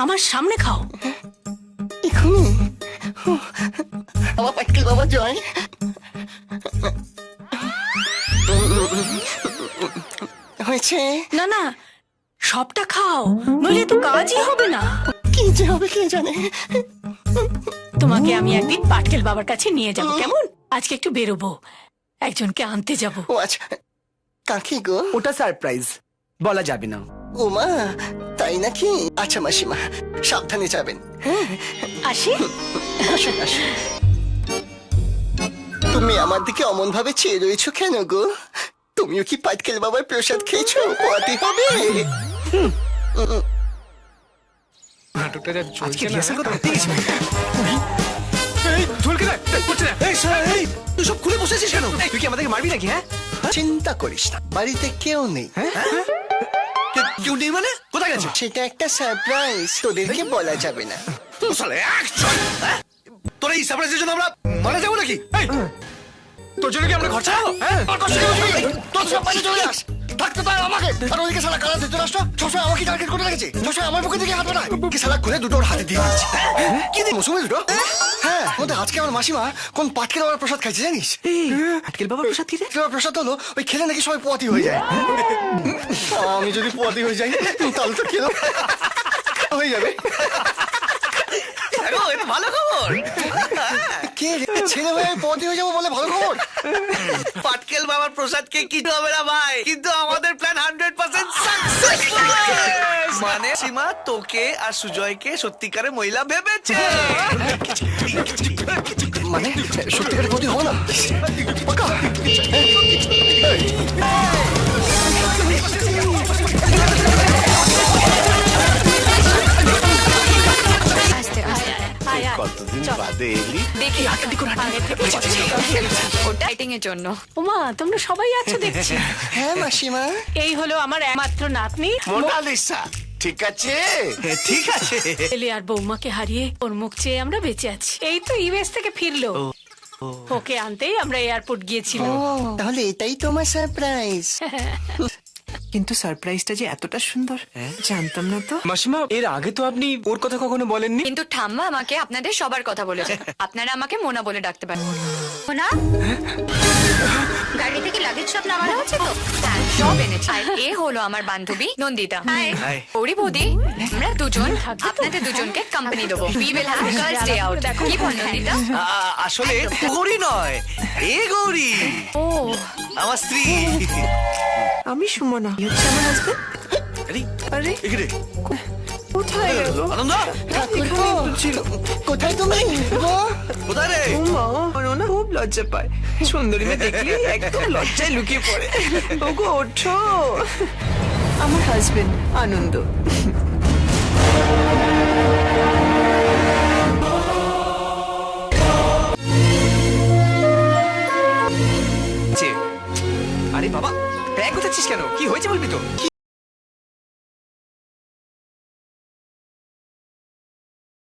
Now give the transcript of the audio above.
আমার সামনে খাও। এখনই বাবা পাটকেল বাবা জয়। হয়েছে? না না, সবটা খাও, নইলে তো কাজই হবে না। কি যে হবে কে জানে। তোমাকে আমি একদিন পাটকেল বাবার কাছে নিয়ে যাব, কেমন? আজকে একটু বেরোবো, একজনকে আনতে যাব। ও আচ্ছা, কাকে গো? ওটা সারপ্রাইজ, বলা যাবে না। ও মা, তাই নাকি? আচ্ছা মাসিমা, সাবধানে যাবেন। হ্যাঁ, আসি। আসুন আসুন। তুমি আমার দিকে অমন ভাবে চেয়ে রয়েছো কেন গো? তুমিও কি পাটকেল বাবার প্রসাদ খেয়েছো? পোয়াতে হবে। নাটকটা যা আজকে চলছে না। রিহার্সাল করতে গেছি। এই ঝুলকে না, করছে না। এই শালা, এই তুই সব খুলে বসেছিস কেন? তুই কি আমাদেরকে মারবি নাকি? হ্যাঁ, চিন্তা করিস না, বাড়িতে কেউ নেই। কেউ নেই মানে? কোথায় গেছে? সেটা একটা সারপ্রাইজ, তোদেরকে বলা যাবে না। ও শালা, তোর এই সারপ্রাইজের জন্য আমরা মারা যাবো নাকি? এই, তোর জন্য কি আমরা খরচা হবো? হ্যাঁ, আর কষ্ট কেন করবি? তোর সব বাইরে চলে যাস। থাকতে তাই আমাকে। আর ওদিকে শালা কালা ধৃতরাষ্ট্র সবসময় আমাকে টার্গেট করে রেখেছে। সবসময় আমার বুকে দিকে হাত বাড়ায়। কি শালা খুলে দুটো ওর হাতে দিয়ে দিচ্ছে। কি দিই মৌসুমে দুটো? হ্যাঁ, ওদের আজকে আমার মাসিমা কোন পাটকেল বাবার প্রসাদ খাইছে জানিস? পাটকেল বাবার প্রসাদ কি রে? পাটকেল বাবার প্রসাদ হলো ওই খেলে নাকি সবাই পোয়াতি হয়ে যায়। আমি যদি পোয়াতি হয়ে যাই তাহলে তো খেলো হয়ে যাবে। ভালো খবর। কে রে? ছেলে হয়ে পোয়াতি হয়ে যাবো বলে ভালো খবর? পাটকেল বাবার প্রসাদকে কিছু হবে না ভাই, কিন্তু আমাদের প্ল্যান 100% সাকসেসফুল। মানে সীমা তোকে আর সুজয়কে সত্যিকারের মহিলা ভেবেছে। মানে সত্যিকারের পোয়াতি হবো না? পাকা? আস্তে আস্তে আয়, আয়। কতদিন চল। বাদে এলি? দেখি আগে থেকে ওটা লাইটিং এর জন্য। ওমা, তোমরা সবাই আছো দেখছি। হ্যাঁ মাসিমা। এই হলো আমার একমাত্র নাতনি। মোনালিসা ঠিক আছে? ঠিক আছে। ছেলে আর বৌমাকে হারিয়ে ওর মুখ চেয়ে আমরা বেঁচে আছি। এই তো ইউএস থেকে ফিরলো, ওকে আনতেই আমরা এয়ারপোর্ট গিয়েছিলাম। তাহলে এটাই তোমার সারপ্রাইজ। কিন্তু সারপ্রাইজটা যে এতটা সুন্দর জানতাম না তো। মাসিমা, এর আগে তো আপনি ওর কথা কখনো বলেননি। কিন্তু ঠাম্মা আমাকে আপনাদের সবার কথা বলেছে। আপনারা আমাকে মোনা বলে ডাকতে পারেন। মোনা, গাড়ি থেকে লাগেজ সব নামানো হচ্ছে তো? হ্যাঁ, সব এনেছি। আর এ হলো আমার বান্ধবী নন্দিতা। হাই গৌরী বৌদি, আমরা দুজন আপনাদের দুজনকে কোম্পানি দেবো। We will have girls day out. কি বল নন্দিতা? আসলে গৌরী নয়, এ গৌরী ও, আমার স্ত্রী। আমি সুমনা, এই হচ্ছে আমার হাজবেন্ড। আরে, আরে এখানে কোথায় গেল? আনন্দ ঠাকুরপো, কোথায় তুমি গো? কোথায় রে? মা আমার না খুব লজ্জা পায়, সুন্দরী মেয়ে দেখলি একদম লজ্জায় লুকিয়ে পড়ে। ওগো ওঠো, আমার হাজবেন্ড আনন্দ। আরে বাবা, ব্যাগ কোথাচ্ছিস কেন? কি হয়েছে বলবি তো?